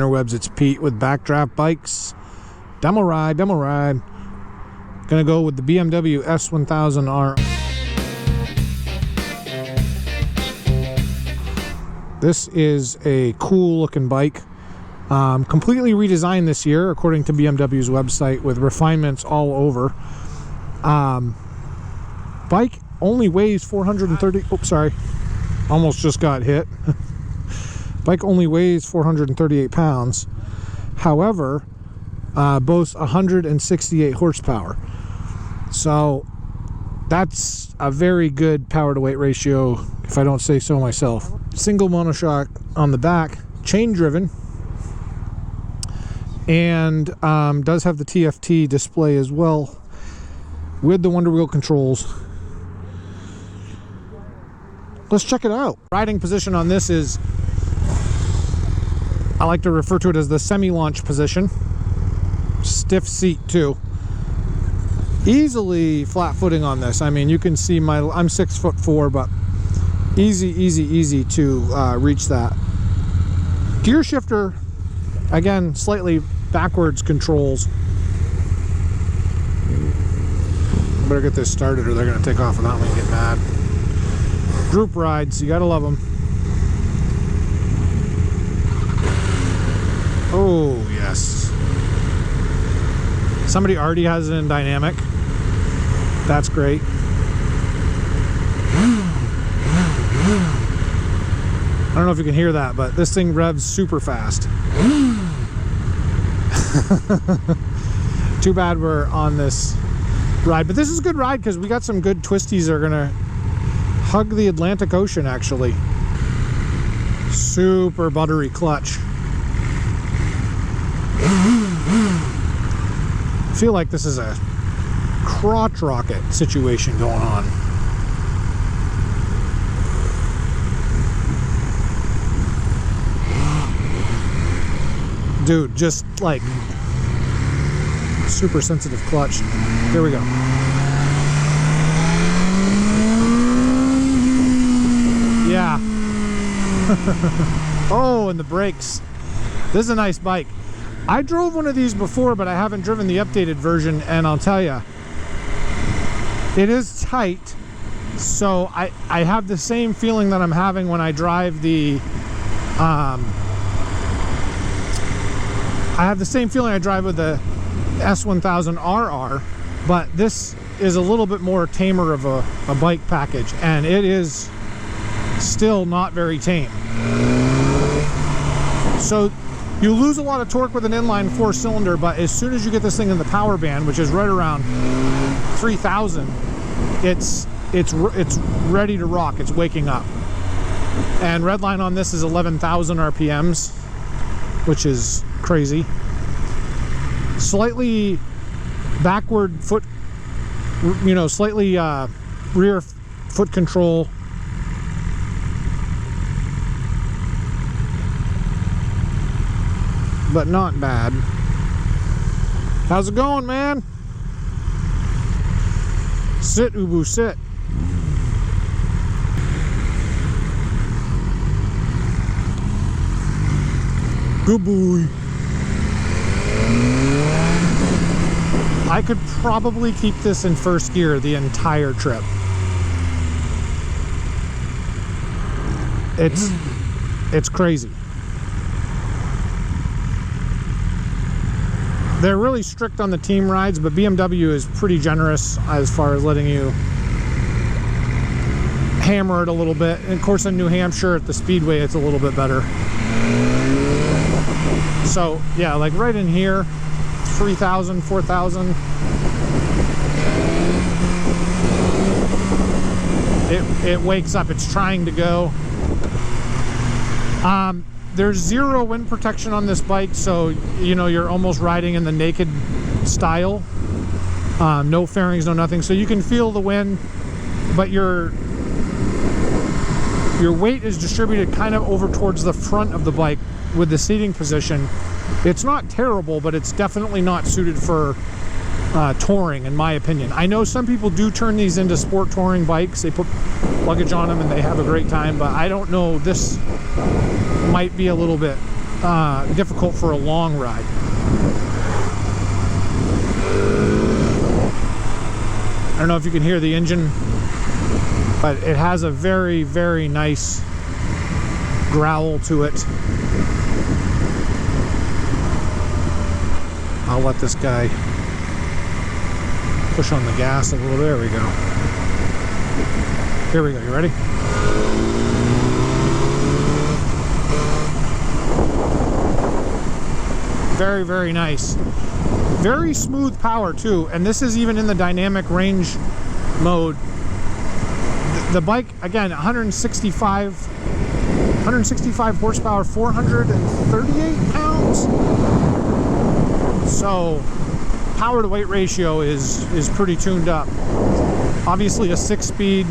Interwebs, it's Pete with Backdraft Bikes. Demo ride. Gonna go with the BMW S1000R. This is a cool looking bike. Completely redesigned this year, according to BMW's website, with refinements all over. Bike only weighs 430. Oops, sorry. Almost just got hit. Bike only weighs 438 pounds. However, boasts 168 horsepower. So that's a very good power to weight ratio, if I don't say so myself. Single monoshock on the back, chain driven, and does have the TFT display as well with the Wonder Wheel controls. Let's check it out. Riding position on this is, I like to refer to it as the semi-launch position. Stiff seat too. Easily flat footing on this. I mean, you can see I'm 6'4", but easy to reach that. Gear shifter, again, slightly backwards controls. Better get this started or they're gonna take off without me and get mad. Group rides, you gotta love them. Oh, yes. Somebody already has it in dynamic. That's great. I don't know if you can hear that, but this thing revs super fast. Too bad we're on this ride. But this is a good ride because we got some good twisties that are going to hug the Atlantic Ocean, actually. Super buttery clutch. I feel like this is a crotch rocket situation going on. Dude, just like super sensitive clutch. Here we go. Yeah. Oh, and the brakes. This is a nice bike. I drove one of these before, but I haven't driven the updated version, and I'll tell you, it is tight. So I have the same feeling that I'm having when I drive the I have the same feeling I drive with the S1000RR, but this is a little bit more tamer of a bike package, and it is still not very tame. So you lose a lot of torque with an inline 4-cylinder, but as soon as you get this thing in the power band, which is right around 3,000, it's ready to rock. It's waking up. And redline on this is 11,000 RPMs, which is crazy. Slightly backward foot, slightly rear foot control. But not bad. How's it going, man? Sit, Ubu, sit. Good boy. I could probably keep this in first gear the entire trip. It's crazy. They're really strict on the team rides, but BMW is pretty generous as far as letting you hammer it a little bit. And of course in New Hampshire at the Speedway it's a little bit better. So yeah, like right in here, 3,000, 4,000. It wakes up, it's trying to go. There's zero wind protection on this bike, so you're almost riding in the naked style. No fairings, no nothing, so you can feel the wind, but your weight is distributed kind of over towards the front of the bike with the seating position. It's not terrible, but it's definitely not suited for touring, in my opinion. I know some people do turn these into sport touring bikes. They put luggage on them and they have a great time, but I don't know, this might be a little bit difficult for a long ride. I don't know if you can hear the engine, but it has a very, very nice growl to it. I'll let this guy push on the gas a little. There we go. Here we go. You ready? Very, very nice. Very smooth power too, and this is even in the dynamic range mode. The bike, again, 165 horsepower, 438 pounds. So power to weight ratio is pretty tuned up. Obviously a 6-speed.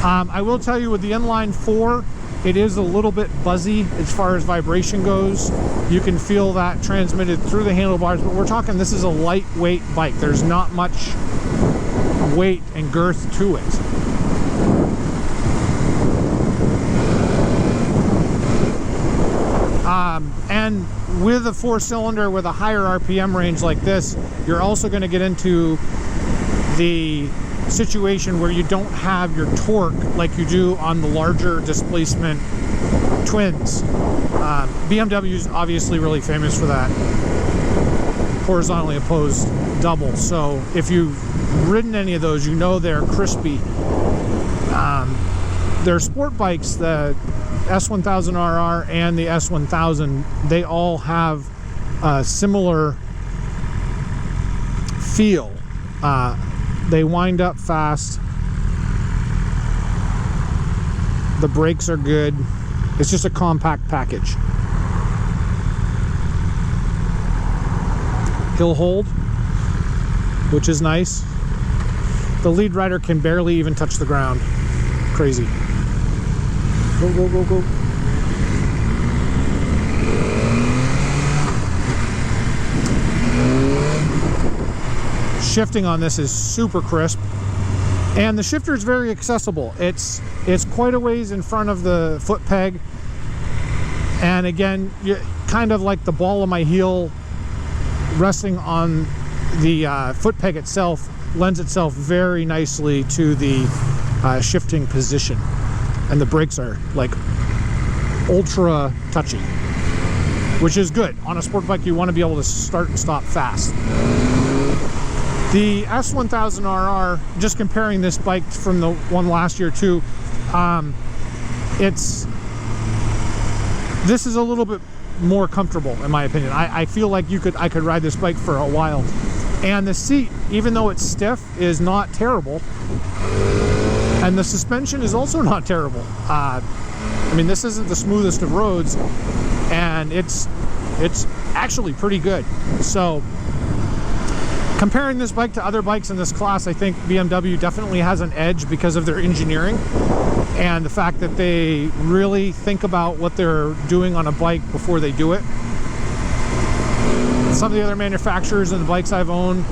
I will tell you, with the inline 4, it is a little bit buzzy as far as vibration goes. You can feel that transmitted through the handlebars, but we're talking, this is a lightweight bike. There's not much weight and girth to it. And with a 4-cylinder with a higher RPM range like this, you're also going to get into the situation where you don't have your torque like you do on the larger displacement twins. BMW is obviously really famous for that horizontally opposed double. So if you've ridden any of those, you know they're crispy. They're sport bikes, the S1000RR and the S1000, they all have a similar feel. They wind up fast. The brakes are good. It's just a compact package. Hill hold, which is nice. The lead rider can barely even touch the ground. Crazy. Go, go, go, go. Shifting on this is super crisp, and the shifter is very accessible. It's quite a ways in front of the foot peg, and again, kind of like the ball of my heel resting on the foot peg itself lends itself very nicely to the shifting position. And the brakes are like ultra touchy, which is good. On a sport bike, you want to be able to start and stop fast. The S1000RR, just comparing this bike from the one last year too, this is a little bit more comfortable in my opinion. I feel like I could ride this bike for a while. And the seat, even though it's stiff, is not terrible. And the suspension is also not terrible. I mean, this isn't the smoothest of roads, and it's actually pretty good. So comparing this bike to other bikes in this class, I think BMW definitely has an edge because of their engineering and the fact that they really think about what they're doing on a bike before they do it. Some of the other manufacturers and the bikes I've owned,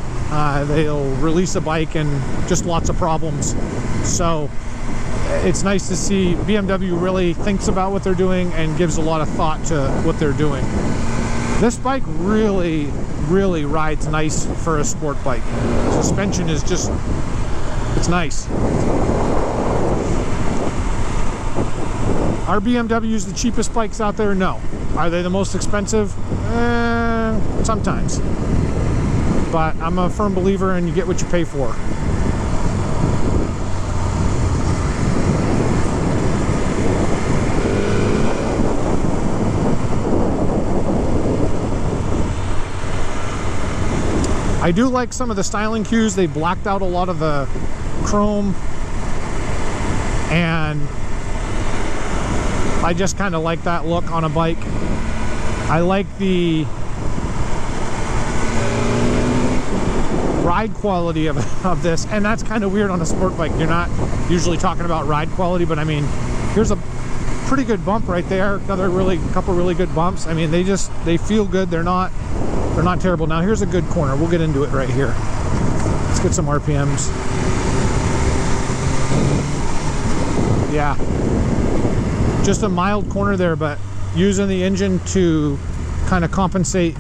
they'll release a bike and just lots of problems. So it's nice to see BMW really thinks about what they're doing and gives a lot of thought to what they're doing. This bike really, really rides nice for a sport bike. Suspension is just, it's nice. Are BMWs the cheapest bikes out there? No. Are they the most expensive? Sometimes. But I'm a firm believer in you get what you pay for. I do like some of the styling cues. They blacked out a lot of the chrome, and I just kind of like that look on a bike. I like the ride quality of this, and that's kind of weird on a sport bike. You're not usually talking about ride quality, but I mean, here's a pretty good bump right there. Couple really good bumps. I mean, they feel good. They're not terrible. Now here's a good corner. We'll get into it right here. Let's get some RPMs. Yeah, just a mild corner there, but using the engine to kind of compensate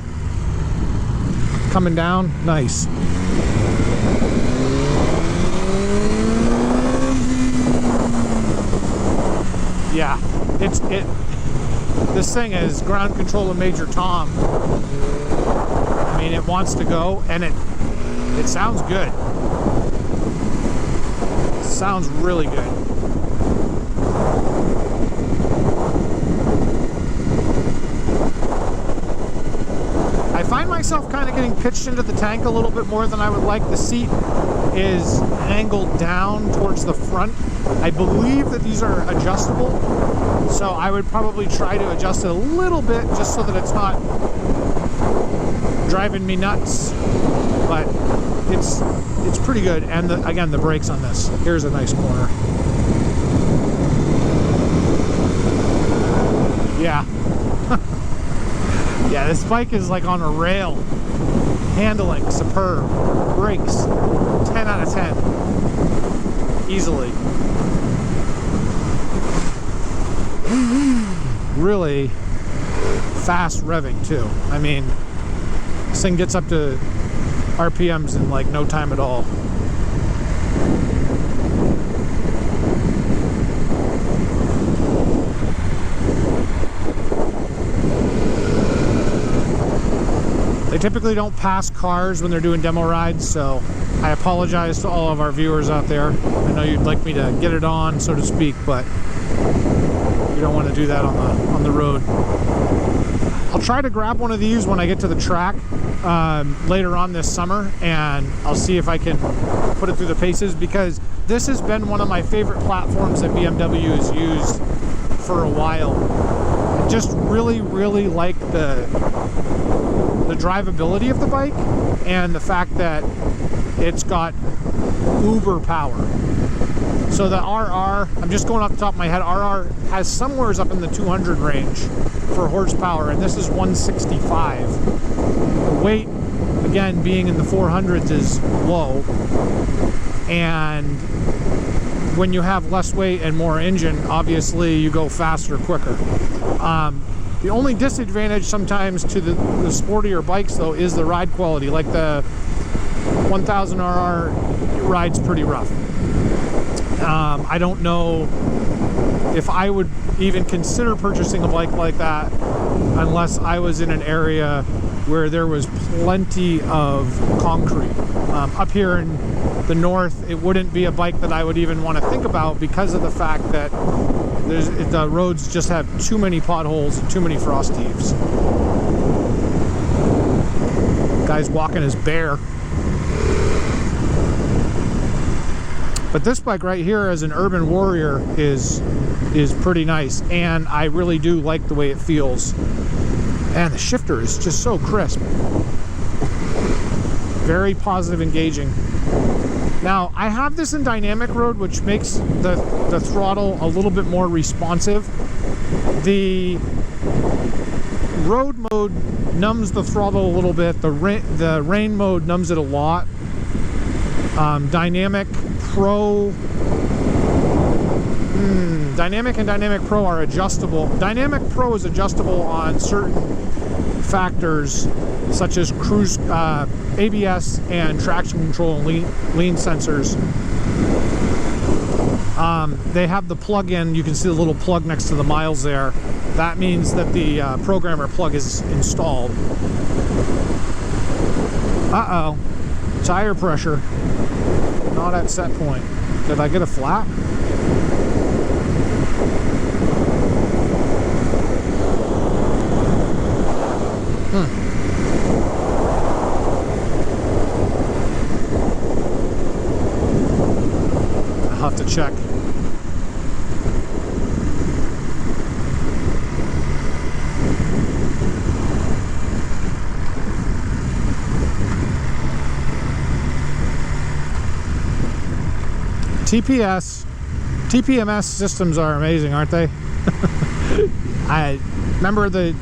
coming down. Nice. Yeah, this thing is ground control of Major Tom. I mean, it wants to go, and it sounds good. It sounds really good. I find myself kind of getting pitched into the tank a little bit more than I would like. The seat is angled down towards the front. I believe that these are adjustable, so I would probably try to adjust it a little bit just so that it's not driving me nuts, but it's pretty good. And again, the brakes on this. Here's a nice corner. Yeah. Yeah, this bike is like on a rail. Handling, superb. Brakes, 10 out of 10. Easily. Really fast revving too. I mean, this thing gets up to RPMs in like no time at all. They typically don't pass cars when they're doing demo rides, so I apologize to all of our viewers out there. I know you'd like me to get it on, so to speak, but you don't want to do that on the road. I'll try to grab one of these when I get to the track later on this summer, and I'll see if I can put it through the paces, because this has been one of my favorite platforms that BMW has used for a while. I just really, really like the drivability of the bike, and the fact that it's got uber power. So the RR, I'm just going off the top of my head, RR has somewheres up in the 200 range for horsepower, and this is 165. The weight, again, being in the 400s is low, and when you have less weight and more engine, obviously you go faster, quicker. The only disadvantage sometimes to the sportier bikes, though, is the ride quality. Like the 1000RR rides pretty rough. I don't know if I would even consider purchasing a bike like that unless I was in an area where there was plenty of concrete. Up here in the north, it wouldn't be a bike that I would even want to think about because of the fact that the roads just have too many potholes and too many frost heaves. Guy's walking his bear. But this bike right here as an urban warrior is pretty nice, and I really do like the way it feels. And the shifter is just so crisp. Very positive, engaging. Now, I have this in dynamic mode, which makes the throttle a little bit more responsive. The road mode numbs the throttle a little bit. The rain mode numbs it a lot. Dynamic Pro, Dynamic and Dynamic Pro are adjustable. Dynamic Pro is adjustable on certain factors such as cruise, ABS and traction control and lean sensors. They have the plug-in. You can see the little plug next to the miles there. That means that the programmer plug is installed. Uh-oh. Tire pressure. Not at set point. Did I get a flat? I'll have to check. TPMS systems are amazing, aren't they? I remember the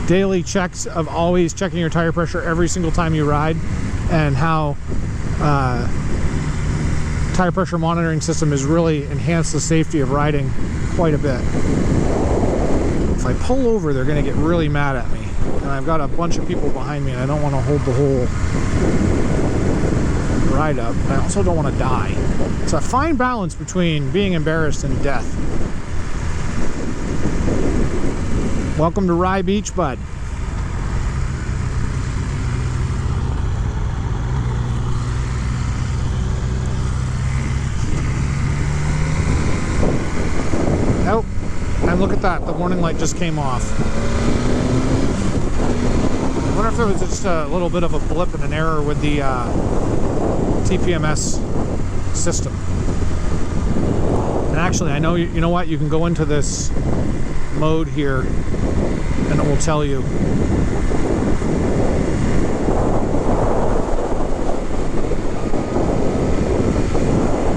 daily checks of always checking your tire pressure every single time you ride, and how tire pressure monitoring system has really enhanced the safety of riding quite a bit. if I pull over, they're going to get really mad at me. And I've got a bunch of people behind me, and I don't want to hold the whole ride up. I also don't want to die. It's a fine balance between being embarrassed and death. Welcome to Rye Beach, bud. Oh, and look at that. The warning light just came off. I wonder if there was just a little bit of a blip and an error with the TPMS system. And actually, I know, you know what? You can go into this mode here and it will tell you.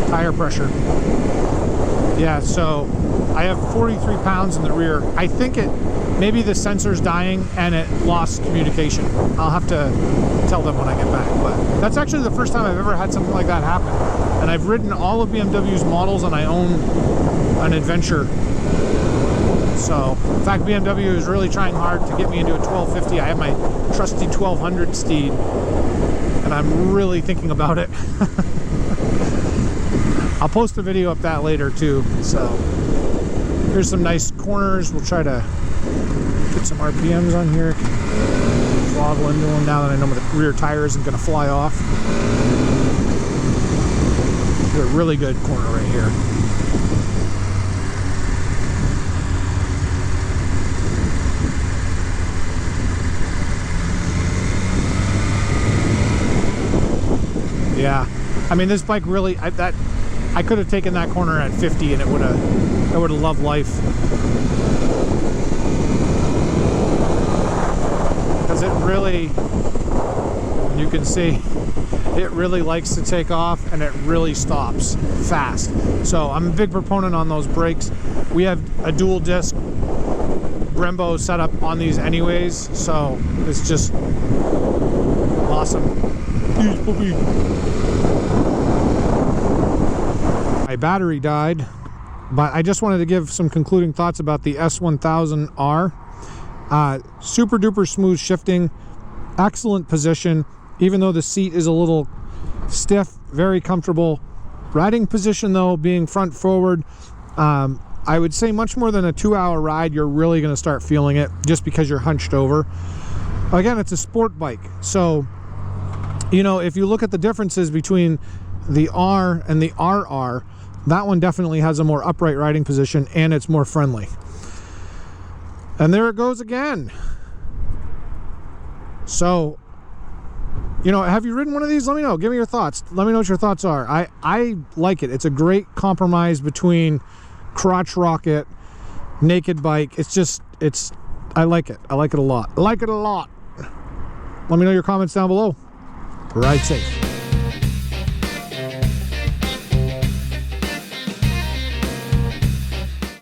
Tire pressure. Yeah, so I have 43 pounds in the rear. I think maybe the sensor's dying and it lost communication. I'll have to tell them when I get back. But that's actually the first time I've ever had something like that happen. And I've ridden all of BMW's models and I own an Adventure. So, in fact, BMW is really trying hard to get me into a 1250. I have my trusty 1200 Steed and I'm really thinking about it. I'll post a video of that later too. So here's some nice corners. We'll try to get some RPMs on here. Throttle into them now that I know the rear tire isn't going to fly off. We're a really good corner right here. Yeah, I mean this bike really I could have taken that corner at 50 and it would have loved life. Because it really, you can see, it really likes to take off and it really stops fast. So I'm a big proponent on those brakes. We have a dual disc Brembo setup on these anyways, so it's just awesome. My battery died, but I just wanted to give some concluding thoughts about the S1000R. Super duper smooth shifting, excellent position, even though the seat is a little stiff, very comfortable. Riding position though, being front forward, I would say much more than a 2-hour ride, you're really going to start feeling it just because you're hunched over. Again, it's a sport bike, so you know, if you look at the differences between the R and the RR, that one definitely has a more upright riding position and it's more friendly. And there it goes again. So, you know, have you ridden one of these? Let me know. Give me your thoughts. Let me know what your thoughts are. I like it. It's a great compromise between crotch rocket, naked bike. It's just, I like it. I like it a lot. I like it a lot. Let me know your comments down below. Ride safe.